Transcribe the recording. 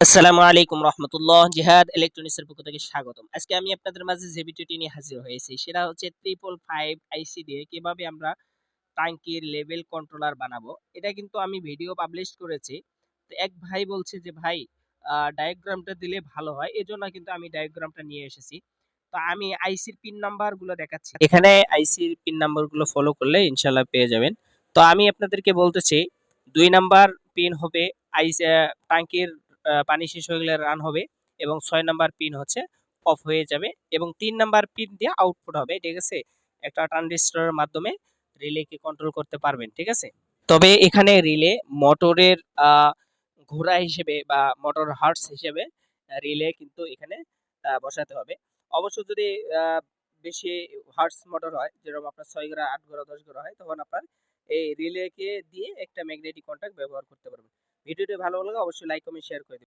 আসসালামু আলাইকুম রহমতুল্লাহ। জিহাদ ইলেকট্রনিক্সের পক্ষ থেকে স্বাগতম। আজকে আমি আপনাদের মাঝে যে ভিডিওটি নিয়ে হাজির হয়েছি সেটা হচ্ছে 555 আইসি দিয়ে কিভাবে আমরা ট্যাঙ্কির লেভেল কন্ট্রোলার বানাবো। এটা কিন্তু আমি ভিডিও পাবলিশ করেছি। তো এক ভাই বলছে যে ভাই ডায়াগ্রামটা দিলে ভালো হয়, এজন্য কিন্তু আমি ডায়াগ্রামটা নিয়ে এসেছি। তো আমি আইসির পিন নাম্বার গুলো দেখাচ্ছি, এখানে আইসির পিন নাম্বার গুলো ফলো করলে ইনশাল্লাহ পেয়ে যাবেন। তো আমি আপনাদেরকে বলতেছি 2 নাম্বার পিন হবে আইস ট্যাঙ্কির পানি শেষ হয়ে গেলে রান হবে, এবং 6 নাম্বার পিন হচ্ছে অফ হয়ে যাবে, এবং 3 নাম্বার পিন দিয়ে আউটপুট হবে। ঠিক আছে, একটা ট্রানজিস্টরের মাধ্যমে রিলেকে কন্ট্রোল করতে পারবেন। ঠিক আছে, তবে এখানে রিলে মোটরের ঘোড়া হিসেবে বা মোটর হার্টস হিসেবে রিলে কিন্তু এখানে বসাতে হবে। অবশ্য যদি আহ, বেশি হার্টস মোটর হয়, যেরকম আপনার 6 ঘোড়া 8 ঘোড়া 10 ঘোড়া হয়, তখন আপনার এই রিলেকে দিয়ে একটা ম্যাগনেটিক কন্ট্যাক্ট ব্যবহার করতে পারবেন। ভিডিওটি ভালো লাগলে অবশ্যই লাইক কমেন্ট শেয়ার করে দিবেন।